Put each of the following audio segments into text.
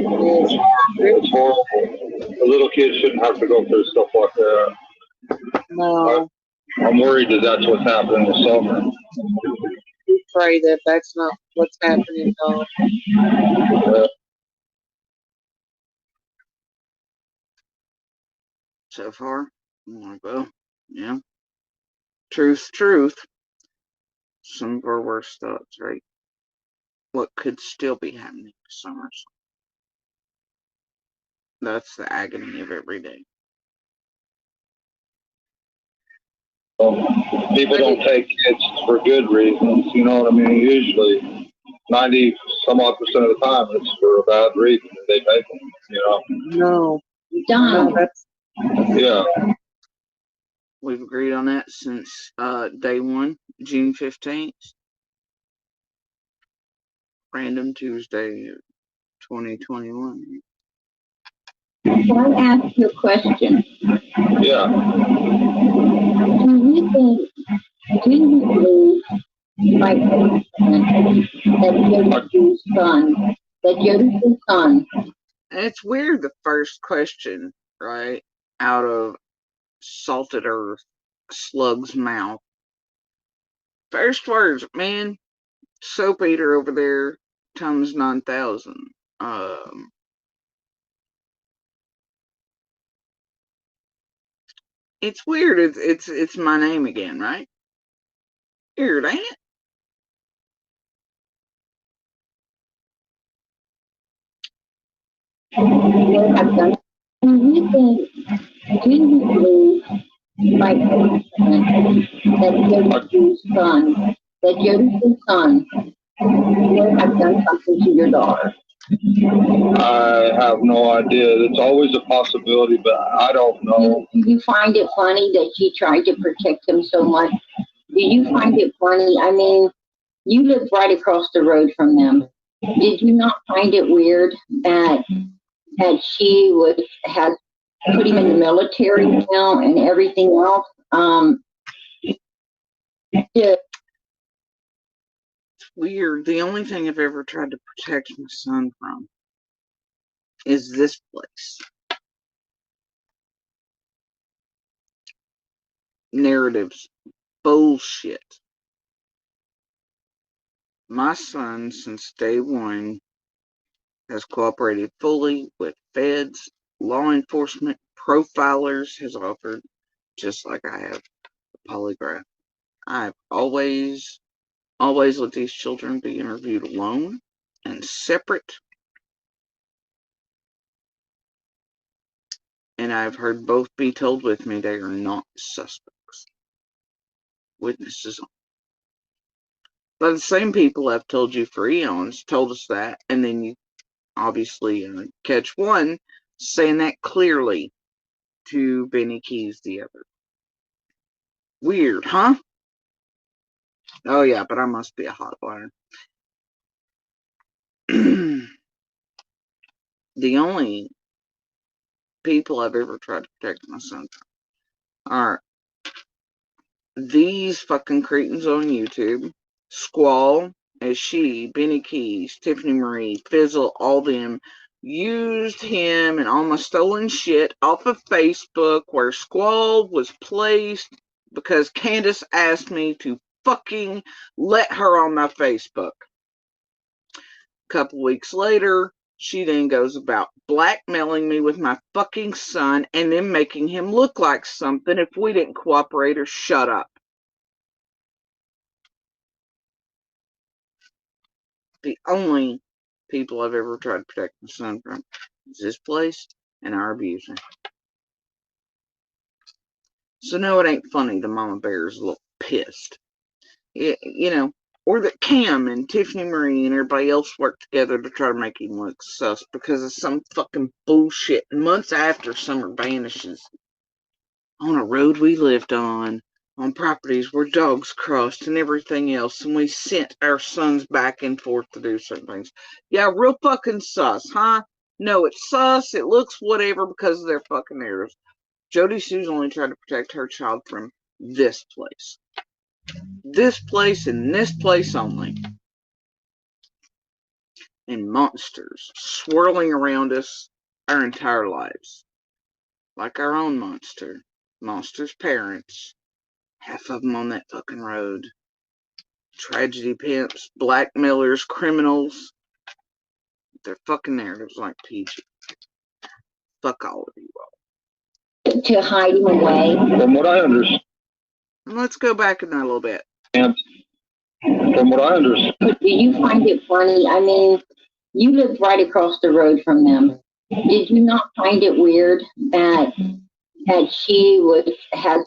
It's horrible. A little kid shouldn't have to go through stuff like that. No. I'm worried that that's what's happening this summer. Pray that that's not what's happening, though. So far, I'm like, well, yeah. Truth. Some of our worst thoughts, right? What could still be happening this summer? That's the agony of every day. People don't take kids for good reasons, you know what I mean? Usually, 90-some-odd% of the time, it's for a bad reason that they take them, you know? No. No, that's... Yeah. We've agreed on that since day one, June 15th. Random Tuesday, 2021. Can I ask you a question? Yeah. Do you believe, like, that Joshua's son? It's weird, the first question, right, out of salted earth slug's mouth. First words, man, soap eater over there times 9,000. It's weird. It's my name again, right? Weird, ain't it? Do you believe, like, that Joshua's son would have done something to your daughter? I have no idea. It's always a possibility, but I don't know. Do you find it funny that she tried to protect him so much? Do you find it funny? I mean, you live right across the road from them. Did you not find it weird that she has put him in the military now and everything else? It's weird. The only thing I've ever tried to protect my son from is this place. Narratives. Bullshit. My son, since day one, has cooperated fully with feds, law enforcement, profilers, has offered, just like I have, a polygraph. I've always let these children be interviewed alone and separate. And I've heard both be told with me they are not suspects. Witnesses. But the same people I've told you for eons told us that, and then you obviously catch one saying that clearly to Benny Keys the other. Weird, huh? Oh yeah, but I must be a hot wire. The only people I've ever tried to protect my son from are these fucking cretins on YouTube. Squall, as she, Benny Keys, Tiffany Marie, Fizzle, all them used him and all my stolen shit off of Facebook, where Squall was placed because Candace asked me to fucking let her on my Facebook. A couple weeks later, she then goes about blackmailing me with my fucking son and then making him look like something if we didn't cooperate or shut up. The only people I've ever tried to protect my son from is this place and our abuser. So no, it ain't funny the mama bear is a little pissed. You know, or that Cam and Tiffany Marie and everybody else worked together to try to make him look sus because of some fucking bullshit months after summer vanishes. On a road we lived on properties where dogs crossed and everything else, and we sent our sons back and forth to do certain things. Yeah, real fucking sus, huh? No, it's sus, it looks whatever because of their fucking narratives. Jody Sue's only tried to protect her child from this place. This place and this place only. and monsters swirling around us our entire lives. Like our own monster. Monster's parents. Half of them on that fucking road. Tragedy pimps, blackmailers, criminals. Their fucking narratives like PG. Fuck all of you all. To hide him away. From what I understand, And let's go back in that a little bit. from what I understand, Do you find it funny? I mean, you lived right across the road from them. Did you not find it weird that she has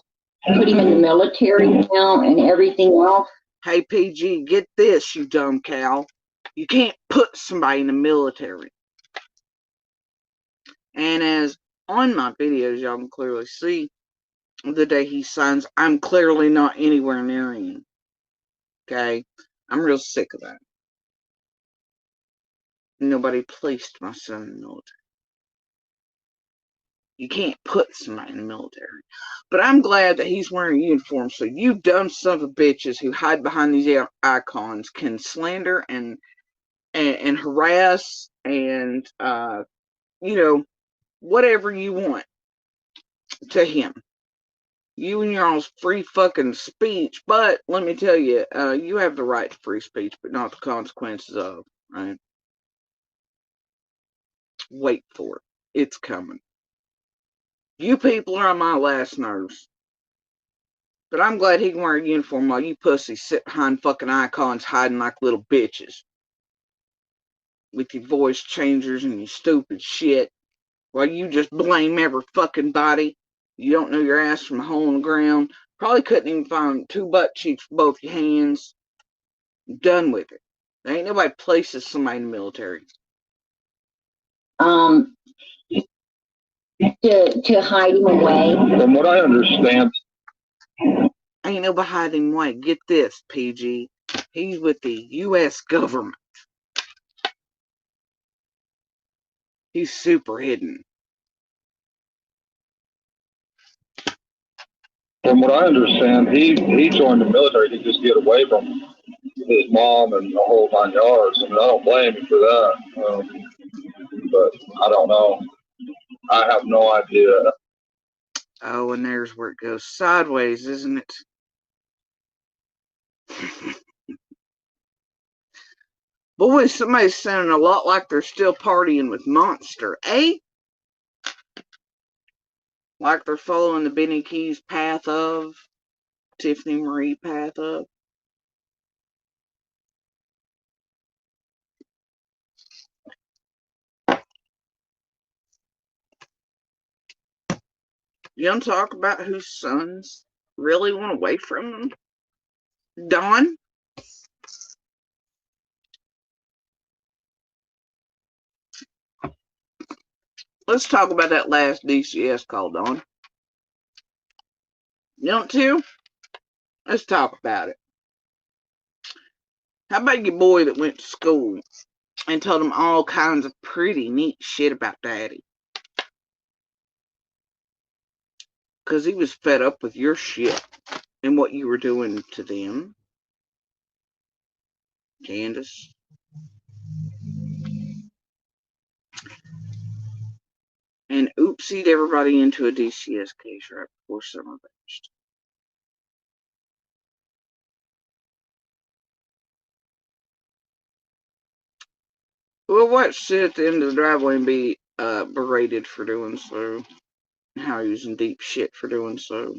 put him in the military now and everything else? Hey, PG, get this, you dumb cow. You can't put somebody in the military. And as on my videos, y'all can clearly see, the day he signs, I'm clearly not anywhere near him. Okay? I'm real sick of that. Nobody placed my son in the military. You can't put somebody in the military. But I'm glad that he's wearing a uniform, so you dumb son of bitches who hide behind these icons can slander and harass and, whatever you want to him. You and your all's free fucking speech, but let me tell you, you have the right to free speech, but not the consequences of, right? Wait for it. It's coming. You people are on my last nerves. But I'm glad he can wear a uniform while you pussies sit behind fucking icons hiding like little bitches. With your voice changers and your stupid shit. While you just blame every fucking body. You don't know your ass from a hole in the ground. Probably couldn't even find 2 butt cheeks with both your hands. Done with it. There ain't nobody places somebody in the military. To hide him away. from what I understand, Ain't nobody hiding him away. Get this, PG. He's with the U.S. government. He's super hidden. from what I understand, he joined the military to just get away from his mom and the whole 9 yards. I mean, I don't blame him for that, but I don't know. I have no idea. Oh, and there's where it goes sideways, isn't it? Boy, somebody's sounding a lot like they're still partying with Monster, eh? Like they're following the Benny Keys path of, Tiffany Marie path of. You want to talk about whose sons really went away from them? Don? Let's talk about that last DCS call, Don. You want to? Let's talk about it. How about your boy that went to school and told him all kinds of pretty neat shit about Daddy? Because he was fed up with your shit and what you were doing to them. Candace. And oopsied everybody into a DCS case right before summer finished. Well, what sit at the end of the driveway and be berated for doing so. How he was in deep shit for doing so.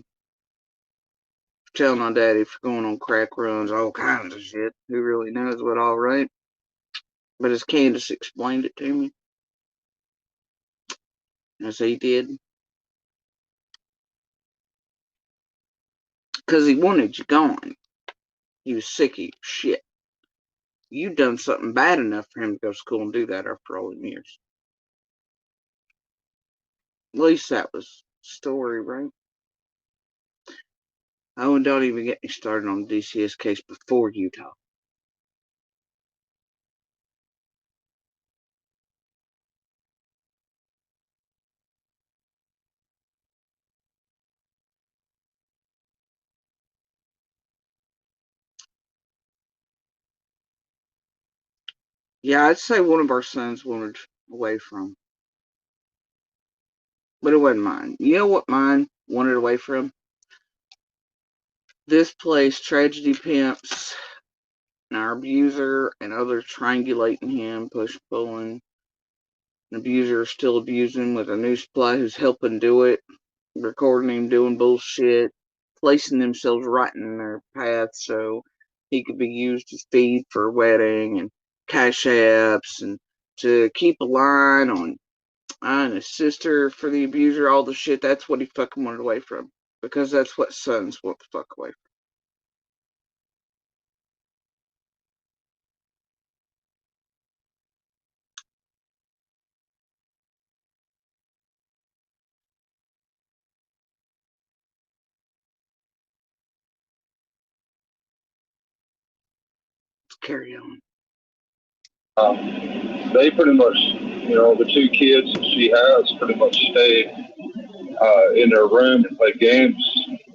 Telling on Daddy for going on crack runs, all kinds of shit. Who really knows what all right? But as Candace explained it to me, as he did, because he wanted you gone. He was sick of your shit. You done something bad enough for him to go to school and do that after all them years. At least that was the story, right? Oh, and don't even get me started on the DCS case before Utah. Yeah, I'd say one of our sons wanted away from, but it wasn't mine. You know what mine wanted away from? This place, tragedy pimps, and our abuser and others triangulating him, push pulling. An abuser is still abusing with a new supply who's helping do it, recording him doing bullshit, placing themselves right in their path so he could be used as feed for a wedding and cash apps and to keep a line on and his sister for the abuser, all the shit. That's what he fucking wanted away from. Because that's what sons want to fuck away from. Let's carry on. They pretty much, the two kids that she has pretty much stayed in their room and play games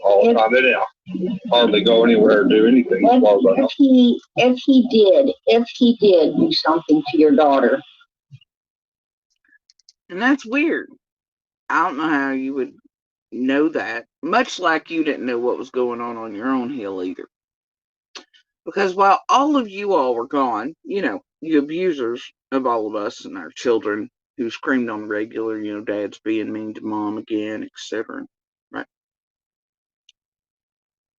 all the time. They didn't hardly go anywhere or do anything as far as I know. If he did do something to your daughter. And that's weird. I don't know how you would know that. Much like you didn't know what was going on your own hill either. Because while all of you all were gone, you abusers of all of us and our children who screamed on the regular, dad's being mean to mom again, etc. Right?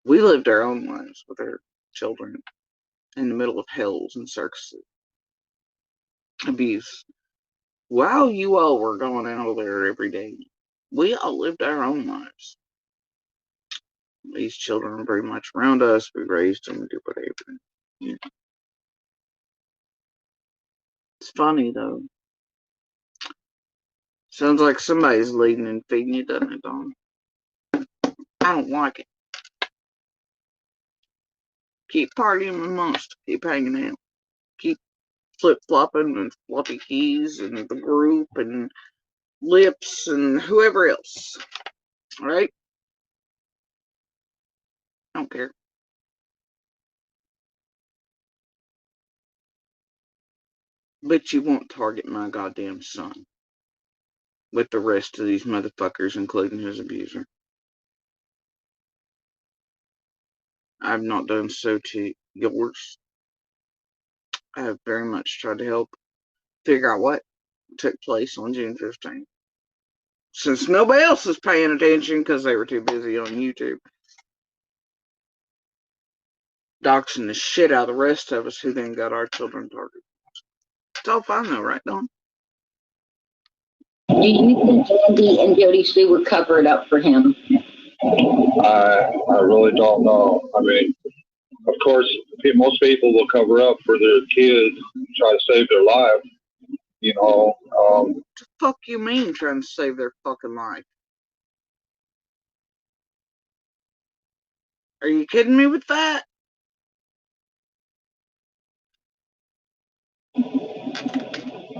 We lived our own lives with our children in the middle of hells and circuses. Abuse. While you all were going out there every day, we all lived our own lives. These children are very much around us. We raised them, do whatever. Yeah. It's funny though. Sounds like somebody's leading and feeding you, doesn't it, Dawn? I don't like it. Keep partying amongst. Keep hanging out. Keep flip-flopping and floppy keys and the group and lips and whoever else. Alright? I don't care. But you won't target my goddamn son with the rest of these motherfuckers, including his abuser. I've not done so to yours. I have very much tried to help figure out what took place on June 15th. Since nobody else was paying attention because they were too busy on YouTube. Doxing the shit out of the rest of us who then got our children targeted. It's all fine though, right, Dawn? Do you think Andy and Jody Sue would cover it up for him? I really don't know. I mean, of course, most people will cover up for their kids, try to save their life. What the fuck you mean trying to save their fucking life? Are you kidding me with that?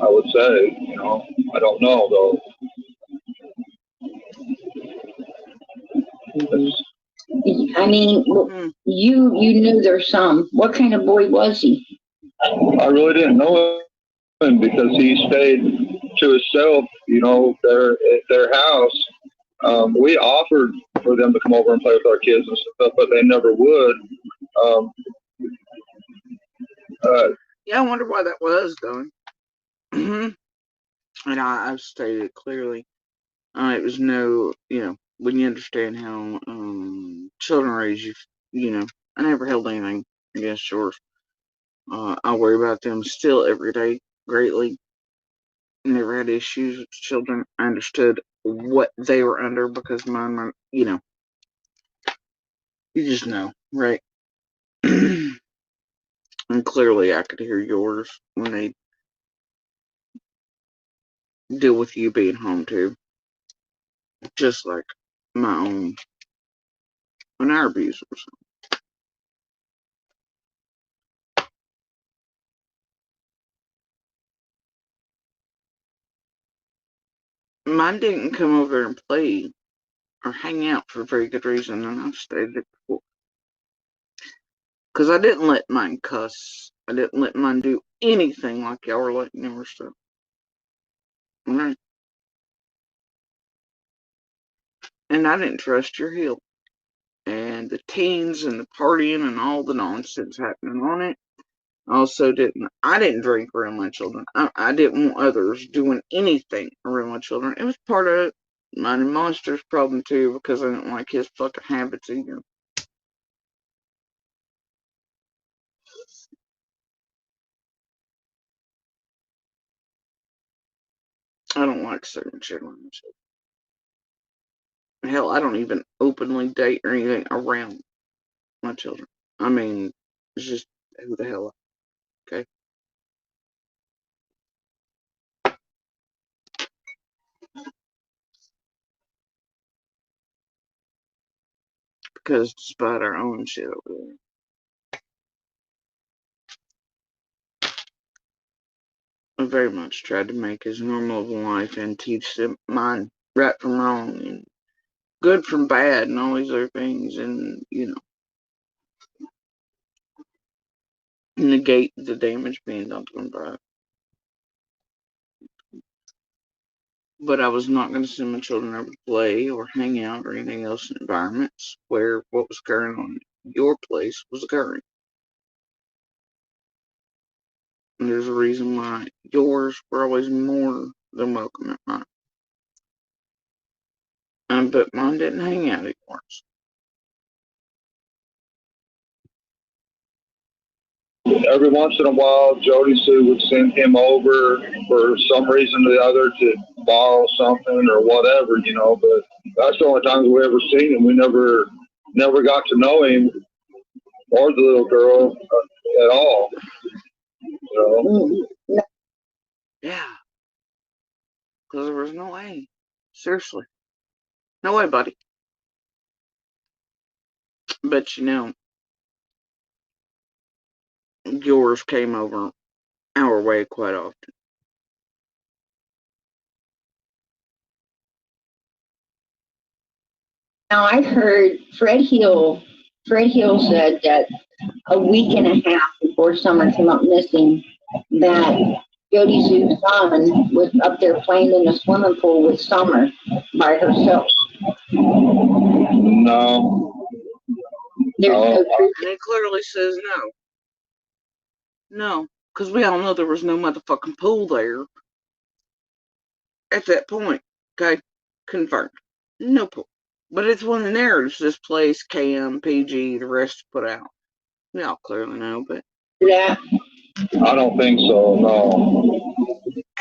I would say, I don't know though. I mean, you knew there's some. What kind of boy was he? I really didn't know him because he stayed to himself, at their house. We offered for them to come over and play with our kids and stuff, but they never would. Yeah, I wonder why that was, Dawn. And I've stated it clearly. It was no, when you understand how children raise you, I never held anything against yours. I worry about them still every day greatly. Never had issues with children. I understood what they were under because mine were, you just know, right? And clearly I could hear yours when they deal with you being home too. Just like my own and our abusers. Mine didn't come over and play or hang out for a very good reason, and I've stated it before. Because I didn't let mine cuss I didn't let mine do anything like y'all were letting yours do. Alright. And I didn't trust your heel. And the teens and the partying and all the nonsense happening on it. I didn't drink around my children. I didn't want others doing anything around my children. It was part of mine and Monster's problem too, because I didn't like his fucking habits either. I don't like certain shit on my children. Hell, I don't even openly date or anything around my children. I mean, it's just who the hell, okay? Because despite our own shit over there, I very much tried to make as normal of a life and teach them mine right from wrong and good from bad and all these other things, and negate the damage being done to them by it. But I was not going to send my children over to play or hang out or anything else in environments where what was occurring on your place was occurring. And there's a reason why yours were always more than welcome at mine. But mine didn't hang out at yours. Every once in a while, Jody Sue would send him over for some reason or the other to borrow something or whatever, but that's the only times we ever seen him. We never got to know him or the little girl at all. Yeah. Because there was no way. Seriously. No way, buddy. But yours came over our way quite often. Now I heard Fred Hill said that a week and a half before Summer came up missing, that Jody Sue's son was up there playing in the swimming pool with Summer by herself. No. There's no truth. And it clearly says no. No. Because we all know there was no motherfucking pool there at that point. Okay? Confirmed. No pool. But it's one of the narratives this place, Cam, PG, the rest put out. We all clearly know, but. Yeah. I don't think so, no.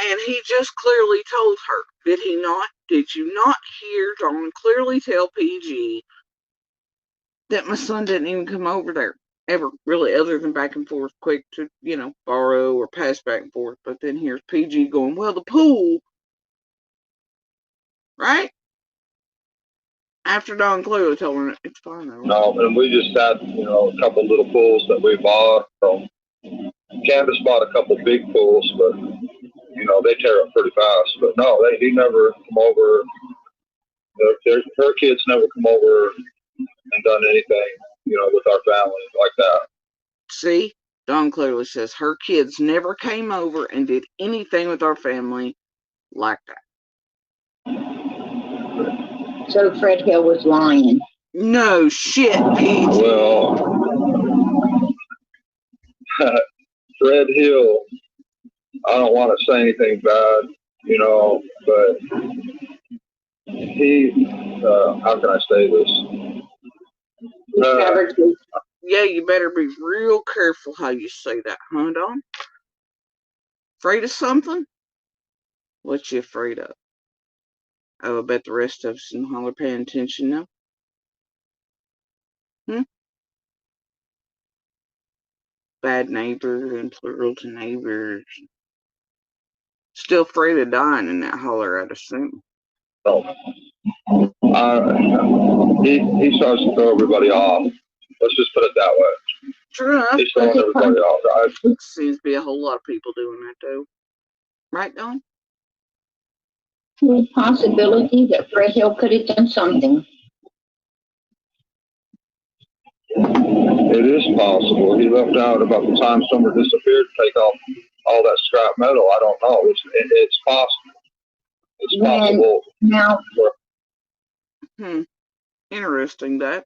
And he just clearly told her, did he not? Did you not hear Dawn clearly tell PG that my son didn't even come over there ever, really, other than back and forth quick to, borrow or pass back and forth. But then here's PG going, well, the pool, right? After Dawn clearly told her it's fine though. No, and we just had, a couple little pools that we bought. Candace bought a couple big pools, but, they tear up pretty fast. But no, he never come over. Her kids never come over and done anything, with our family like that. See, Dawn clearly says her kids never came over and did anything with our family like that. So Fred Hill was lying. No shit, PG. Well, Fred Hill, I don't want to say anything bad, but he, how can I say this? Yeah, you better be real careful how you say that, huh, Dawn? Afraid of something? What you afraid of? Oh, I bet the rest of us in the hall are paying attention now. Bad neighbor and plural to neighbors. Still afraid of dying in that holler, I'd assume. Oh. He starts to throw everybody off. Let's just put it that way. True enough. He's throwing everybody off. Seems to be a whole lot of people doing that, though. Right, Dawn? The possibility that Fred Hill could have done something. It is possible. He left out about the time Summer disappeared to take off all that scrap metal. I don't know. It's possible. It's possible. Now, Interesting that.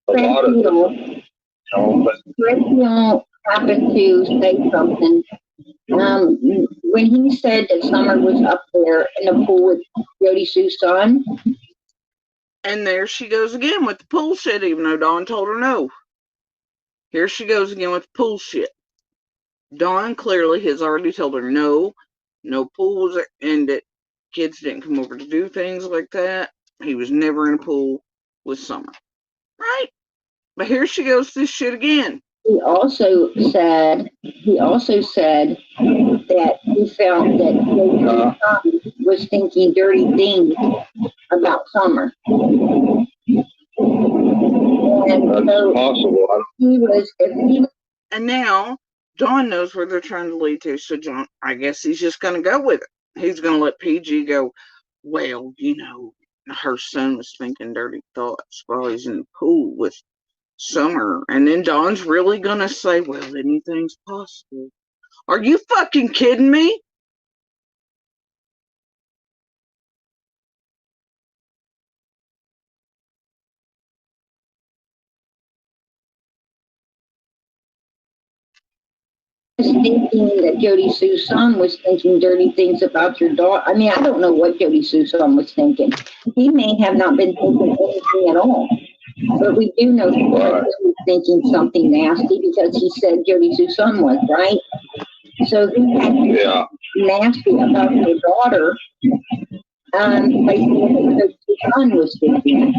A lot of it. Refusal happened to say something. When he said that Summer was up there in the pool with Jody Sue's son. And there she goes again with the pool shit, even though Dawn told her no. Here she goes again with the pool shit. Dawn clearly has already told her no pool was, and that kids didn't come over to do things like that. He was never in a pool with Summer. Right? But here she goes this shit again. He also said that he felt that Jody's son was thinking dirty things about Summer. And that's so possible. And now Dawn knows where they're trying to lead to, so John, I guess he's just going to go with it. He's going to let PG go, well, you know, her son was thinking dirty thoughts while he's in the pool with Summer. And then Dawn's really going to say, well, anything's possible. Are you fucking kidding me? Thinking that Jody Sue's son was thinking dirty things about your daughter. I mean, I don't know what Jody Sue's son was thinking. He may have not been thinking anything at all. But we do know he was thinking something nasty because he said Jody Sue's son was, right? So he had nasty about your daughter based on what Jody Sue's son was thinking.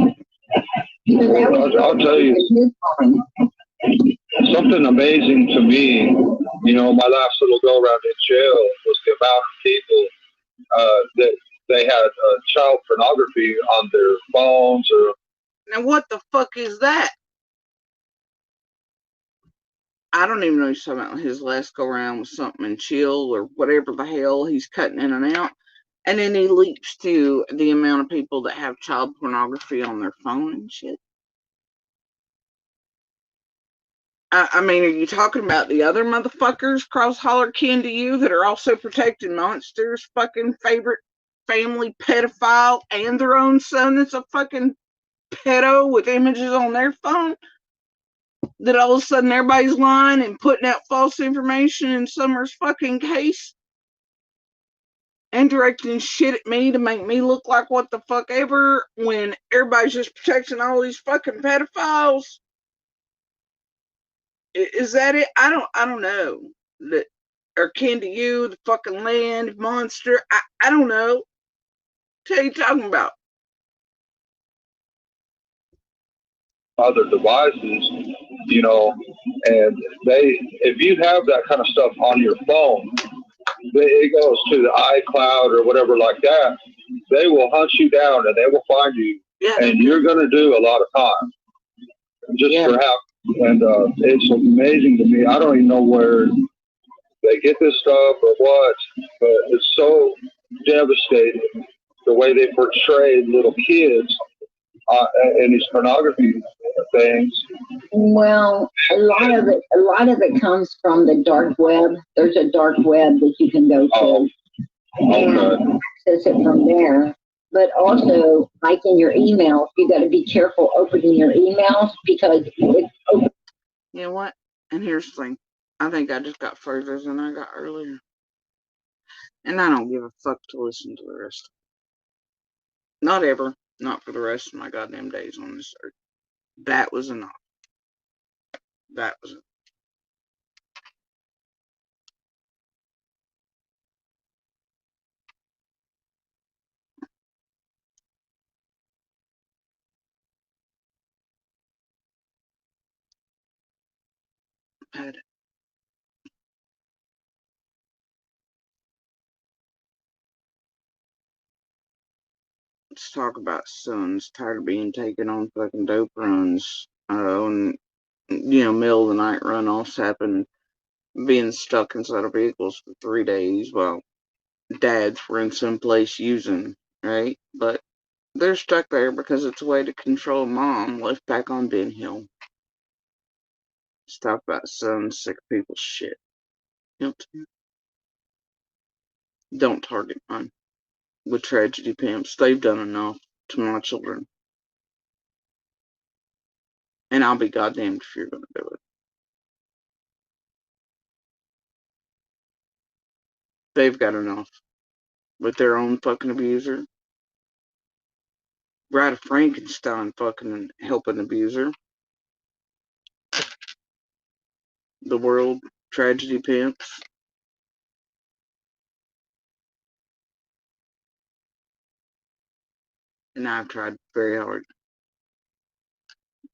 So that was I'll tell you. his mind. Something amazing to me, you know, my last little go around in jail was the amount of people that they had child pornography on their phones. Or now what the fuck is that? I don't even know he's talking about his last go around with something in chill or whatever the hell he's cutting in and out. And then he leaps to the amount of people that have child pornography on their phone and shit. I mean, are you talking about the other motherfuckers cross holler kin to you that are also protecting Monster's fucking favorite family pedophile and their own son that's a fucking pedo with images on their phone? That all of a sudden everybody's lying and putting out false information in Summer's fucking case? And directing shit at me to make me look like what the fuck ever when everybody's just protecting all these fucking pedophiles? Is that it? I don't know. That are kin to you, the fucking land monster. I don't know. What are you talking about? other devices, you know, and if you have that kind of stuff on your phone, it goes to the iCloud or whatever like that. They will hunt you down and they will find you, and you're going to do a lot of time just for having. And it's amazing to me. I don't even know where they get this stuff or what, but it's so devastating the way they portray little kids in these pornography things. Well, a lot of it comes from the dark web. There's a dark web that you can go to and access it from there. But also, like in your emails, you got to be careful opening your emails because it's open. You know what? And here's the thing. I think I just got further than I got earlier. And I don't give a fuck to listen to the rest. Not ever. Not for the rest of my goddamn days on this earth. That was enough. That was it. Had it. Let's talk about sons tired of being taken on fucking dope runs. And, middle of the night runoffs happen, being stuck inside of vehicles for 3 days while dads were in some place using, right? But They're stuck there because it's a way to control mom left back on Ben Hill. Stop that son sick people's shit. Don't target mine with tragedy pimps. They've done enough to my children. And I'll be goddamned if you're gonna do it. They've got enough with their own fucking abuser. Bride of Frankenstein fucking helping abuser. The world tragedy pimps. And I've tried very hard.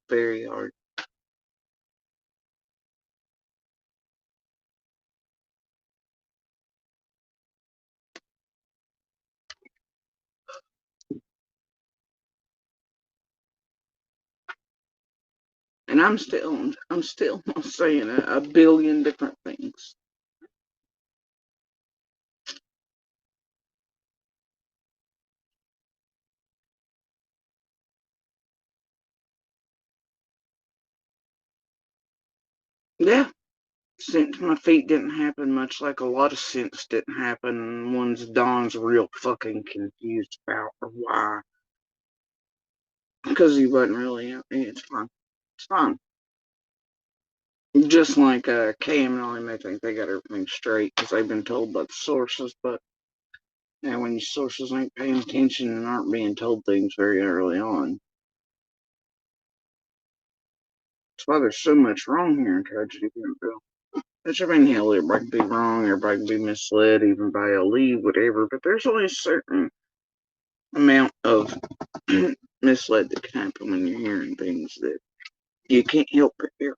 Very hard. And I'm still saying a billion different things. Yeah. Since my feet didn't happen, much like a lot of since didn't happen, one's Don's real fucking confused about or why. Because he wasn't really, it's fine. It's fine. Just like Cam and all, they think they got everything straight because they've been told by the sources, but now when your sources ain't paying attention and aren't being told things very early on. That's why there's so much wrong here in Tragedy Campbell. Which, I mean, hell, everybody can be wrong, everybody can be misled, even by a lead, whatever, but there's only a certain amount of misled that can happen when you're hearing things that you can't help but hear.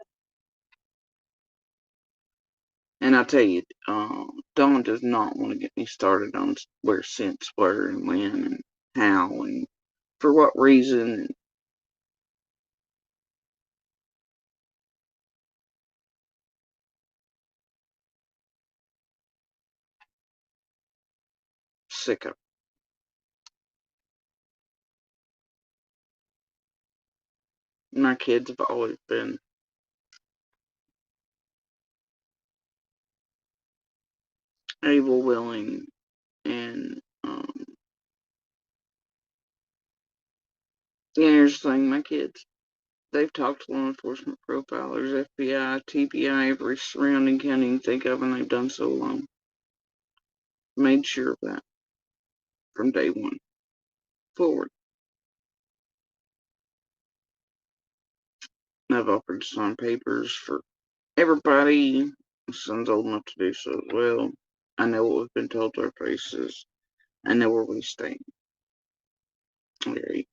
And I tell you, Dawn does not want to get me started on where since were and when and how and for what reason. Sick of it. My kids have always been able, willing, and yeah, here's the thing, my kids, they've talked to law enforcement profilers, FBI, TBI, every surrounding county you can think of, and they've done so alone. Made sure of that from day one forward. I've offered to sign papers for everybody. My son's old enough to do so as well. I know what we've been told to our faces. I know where we stand. Okay.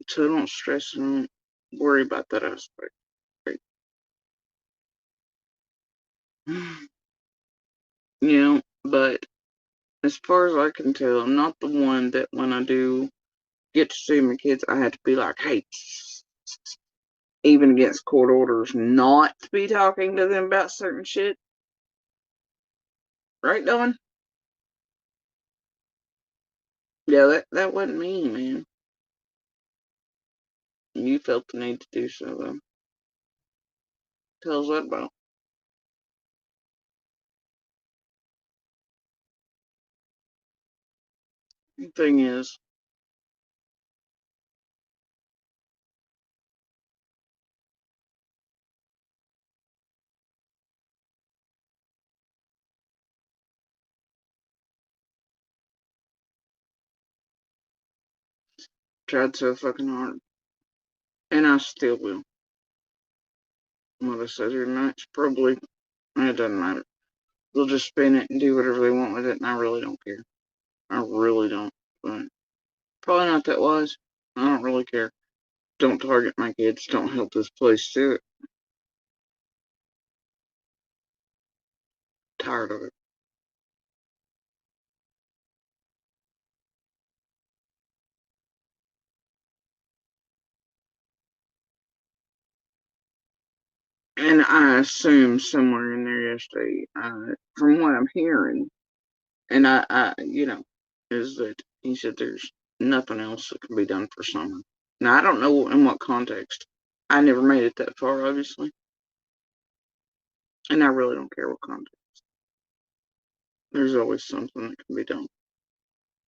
So don't stress and worry about that aspect. Right? You know, but as far as I can tell, I'm not the one that when I do get to see my kids, I have to be like, hey, even against court orders, not to be talking to them about certain shit. Right, Dawn? Yeah, that wasn't me, man. You felt the need to do so, though. Tells that about. The thing is, tried so fucking hard. And I still will. What I said here tonight, probably, it doesn't matter. They'll just spin it and do whatever they want with it, and I really don't care. I really don't. But probably not that wise. I don't really care. Don't target my kids. Don't help this place do it. Tired of it. And I assume somewhere in there yesterday, from what I'm hearing, and is that he said there's nothing else that can be done for summer. Now, I don't know in what context. I never made it that far, obviously. And I really don't care what context. There's always something that can be done.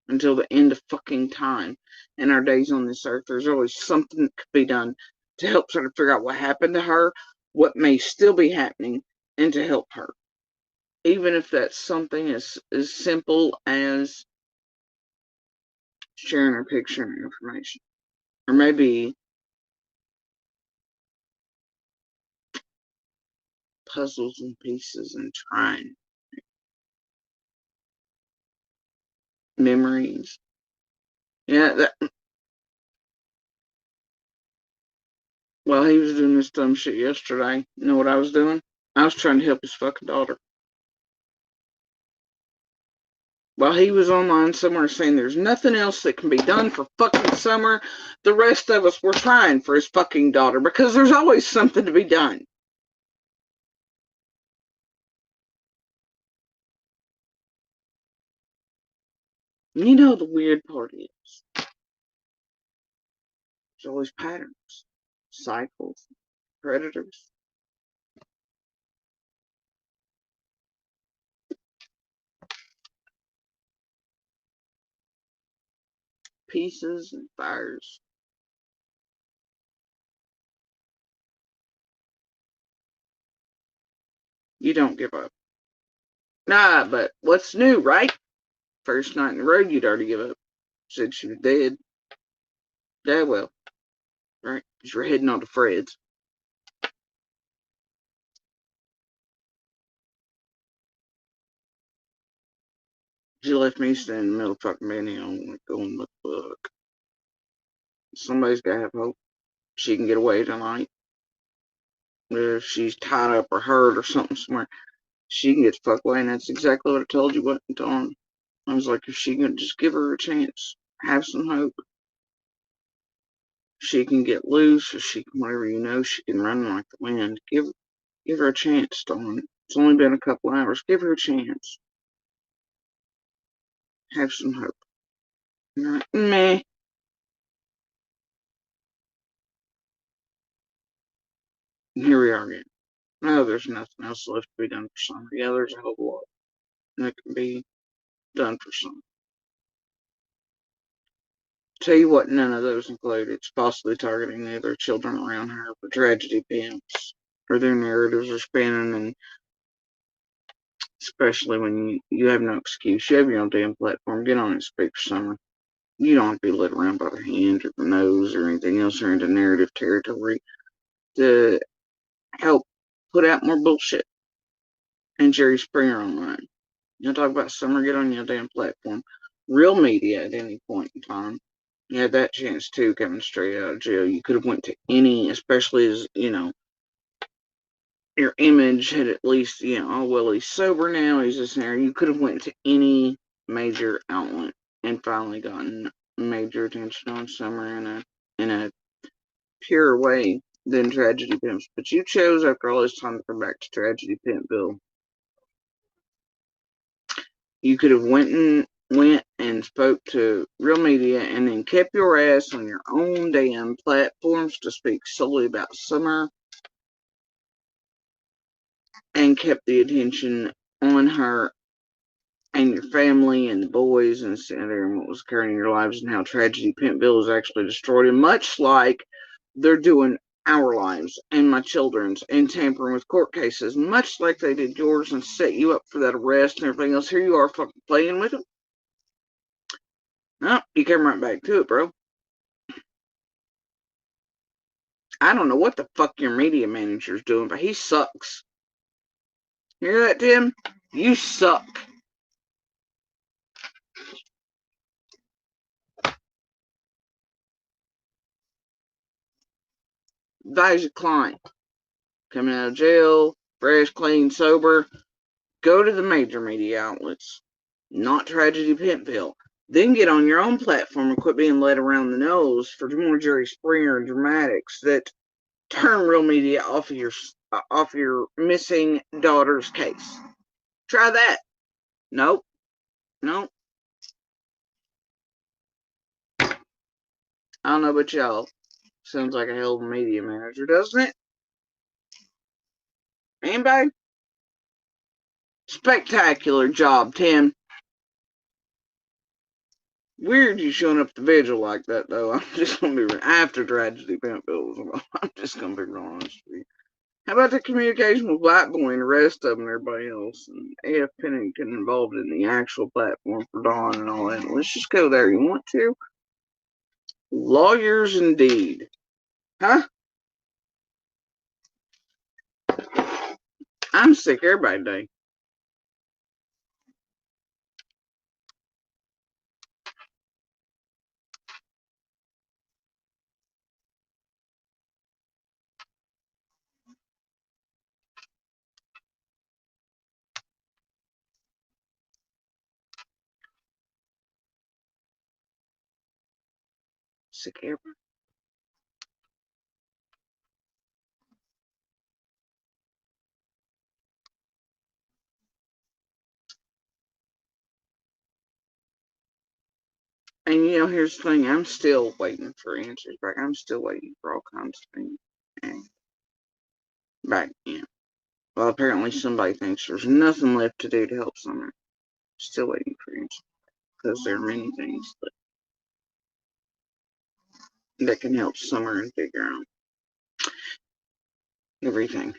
Until the end of fucking time and our days on this earth, there's always something that could be done to help sort of figure out what happened to her, what may still be happening, and to help her. Even if that's something as simple as sharing her picture and information. Or maybe puzzles and pieces and trying. Memories. Yeah, while he was doing this dumb shit yesterday, you know what I was doing? I was trying to help his fucking daughter. While he was online somewhere saying there's nothing else that can be done for fucking summer, the rest of us were trying for his fucking daughter because there's always something to be done. You know the weird part is, there's always patterns, cycles, predators. Pieces and fires. You don't give up. Nah, but what's new, right? First night in the road, you'd already give up. Said she was dead. Yeah, well, right? Because you're heading on to Fred's. She left me standing in the middle of fucking Benny going, what the fuck? Somebody's got to have hope. She can get away tonight. If she's tied up or hurt or something somewhere, she can get the fuck away. And that's exactly what I told you, wasn't Dawn? I was like, if she can just give her a chance, have some hope. She can get loose, or she can, whatever she can run like the wind. Give her a chance, Dawn. It's only been a couple hours. Give her a chance. Have some hope. Not meh. Here we are again. No, there's nothing else left to be done for summer. Yeah, there's a whole lot that can be done for summer. Tell you what, none of those include. It's possibly targeting the other children around her for tragedy pimps, or their narratives are spinning, and especially when you have no excuse. You have your own damn platform. Get on and speak for summer. You don't have to be led around by the hand or the nose or anything else or into narrative territory to help put out more bullshit. And Jerry Springer online. You talk about summer, get on your damn platform. Real media at any point in time. You had that chance too, coming straight out of jail. You could have went to any, especially as, your image had at least, oh, well, he's sober now, he's this and there. You could have went to any major outlet and finally gotten major attention on summer in a pure way than Tragedy Pimps. But you chose after all this time to come back to Tragedy Pimpville. You could have went and spoke to real media and then kept your ass on your own damn platforms to speak solely about summer and kept the attention on her and your family and the boys and what was occurring in your lives and how Tragedy Pimpville is actually destroyed. And much like they're doing our lives and my children's and tampering with court cases, much like they did yours and set you up for that arrest and everything else, here you are fucking playing with them. No, you came right back to it, bro. I don't know what the fuck your media manager's doing, but he sucks. Hear that, Tim? You suck. Advise your client. Coming out of jail, fresh, clean, sober. Go to the major media outlets. Not Tragedy Pimpville. Then get on your own platform and quit being led around the nose for more Jerry Springer and dramatics that turn real media off of your missing daughter's case. Try that. Nope. Nope. I don't know about y'all. Sounds like a hell of a media manager, doesn't it? Anybody? Spectacular job, Tim. Weird you showing up at the vigil like that, though. I'm just gonna be after tragedy Bentville. I'm just gonna be real honest with you. How about the communication with Black Boy and the rest of them and everybody else? And A.F. Pennington involved in the actual platform for Dawn and all that. Let's just go there. You want to? Lawyers indeed. Huh? I'm sick everybody day. Sick everybody. And you know, here's the thing, I'm still waiting for answers back. I'm still waiting for all kinds of things. And back in. Well, apparently somebody thinks there's nothing left to do to help Summer. Still waiting for answers. Because there are many things that can help Summer and figure out everything.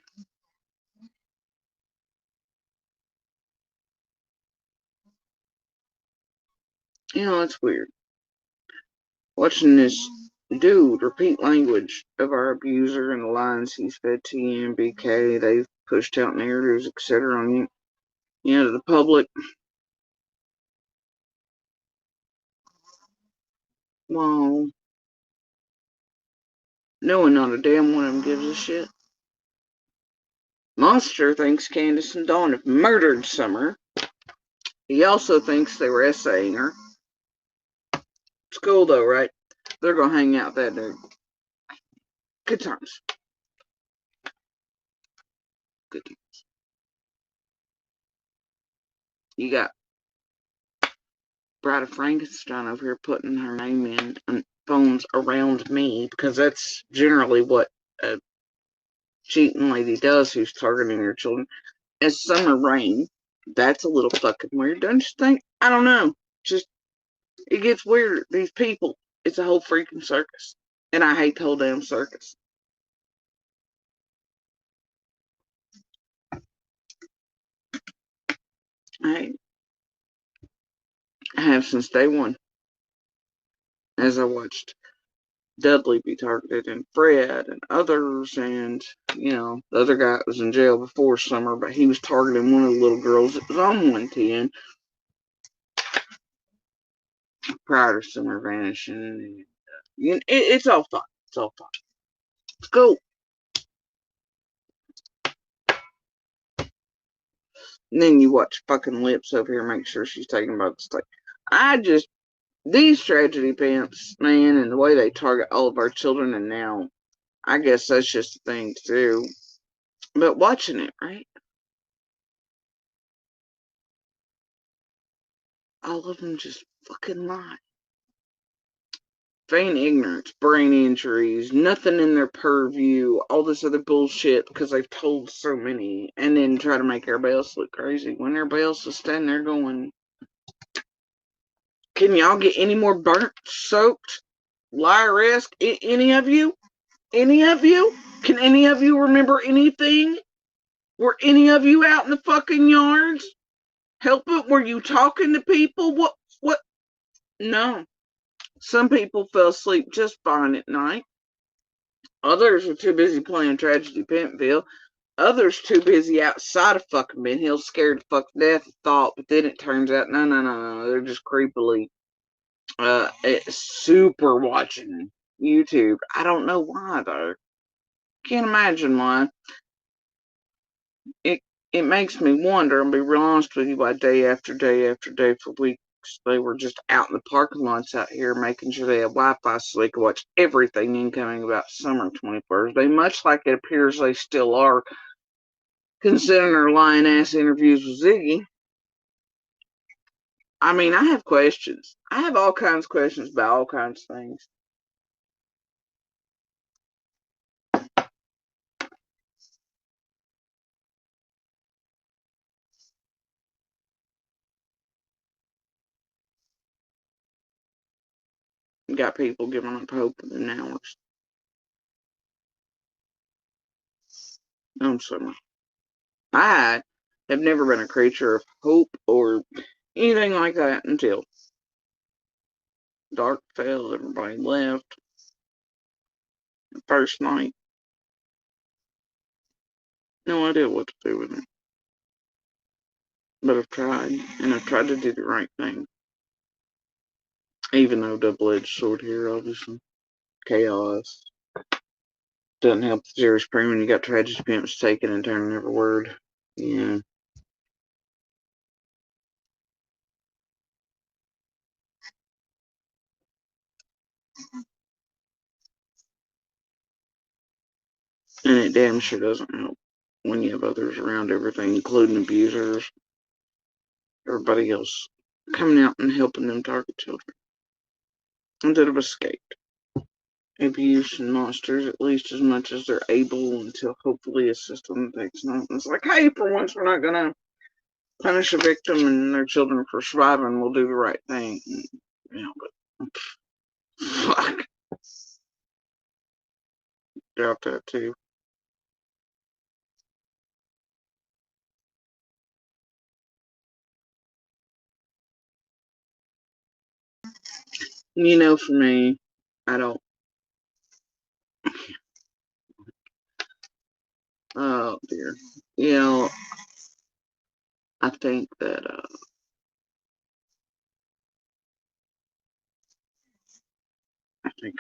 You know, it's weird. Watching this dude repeat language of our abuser and the lines he's fed to BK, they've pushed out narratives, etc. on you know, to the public. Well, knowing not a damn one of them gives a shit. Monster thinks Candace and Dawn have murdered Summer. He also thinks they were essaying her. It's cool though, right? They're gonna hang out that dude. Good times. Good times. You got Bride of Frankenstein over here putting her name in on phones around me, because that's generally what a cheating lady does who's targeting her children. As Summer Rain, that's a little fucking weird, don't you think? I don't know. Just, it gets weird. These people, it's a whole freaking circus. And I hate the whole damn circus. I have since day one. As I watched Dudley be targeted and Fred and others, and you know, the other guy was in jail before Summer, but he was targeting one of the little girls that was on 110 prior to Summer vanishing. And, it's all fun. It's all fun. It's cool. And then you watch fucking Lips over here, make sure she's taken by the state. These tragedy pimps, man, and the way they target all of our children, and now, I guess that's just a thing to do. But watching it, right? All of them just fucking lie. Feign ignorance, brain injuries, nothing in their purview, all this other bullshit because they've told so many, and then try to make everybody else look crazy when everybody else is standing there going, can y'all get any more burnt, soaked, liar-esque? Any of you? Any of you? Can any of you remember anything? Were any of you out in the fucking yards? Help it? Were you talking to people? What? No. Some people fell asleep just fine at night. Others were too busy playing Tragedy Pentville. Others too busy outside of fucking Ben Hill, scared to fuck death, thought, but then it turns out, no. They're just creepily, super watching YouTube. I don't know why, though. Can't imagine why. It makes me wonder, and be real honest with you, why day after day after day for weeks They were just out in the parking lots out here making sure they had Wi-Fi so they could watch everything incoming about summer 21st Day, much like it appears they still are, considering their lying-ass interviews with Ziggy. I mean, I have questions. I have all kinds of questions about all kinds of things. You got people giving up hope in hours. I'm sorry. I have never been a creature of hope or anything like that until dark fell, everybody left. The first night, no idea what to do with it. But I've tried, and I've tried to do the right thing. Even though double-edged sword here, obviously. Chaos. Doesn't help the Jerry Spring when you got tragedy pimps taking and turning every word. Yeah. And it damn sure doesn't help when you have others around everything, including abusers, everybody else, coming out and helping them target children instead of escape. Abuse and monsters at least as much as they're able until hopefully a system takes note. It's like, hey, for once we're not going to punish a victim and their children for surviving. We'll do the right thing. But fuck. Doubt that too. For me, I don't. Oh dear. I think that I think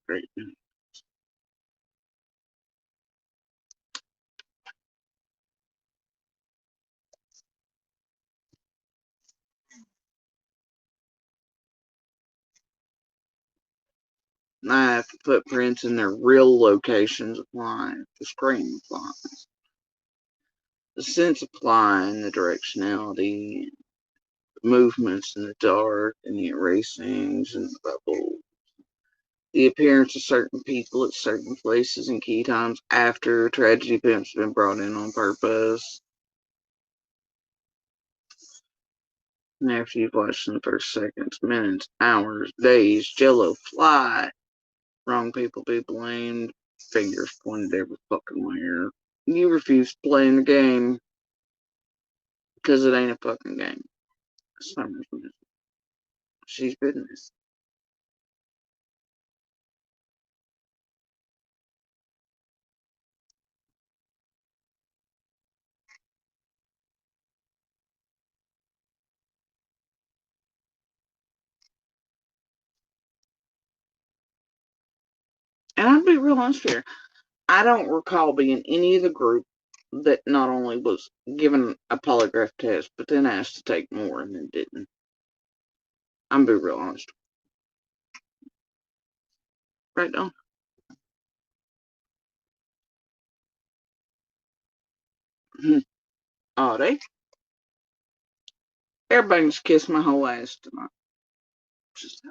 great. I have the footprints in their real locations apply. The screen applies. The sense apply and the directionality, the movements in the dark and the erasings and the bubbles. The appearance of certain people at certain places and key times after tragedy pimps have been brought in on purpose. And after you've watched in the first seconds, minutes, hours, days, Jello fly, wrong people be blamed, fingers pointed every fucking where. You refuse to play in the game because it ain't a fucking game. Summer's missing. She's business. And I'll be real honest here. I don't recall being any of the group that not only was given a polygraph test, but then asked to take more and then didn't. I'm being real honest. Right on. Oh, everybody just kissed my whole ass tonight. Just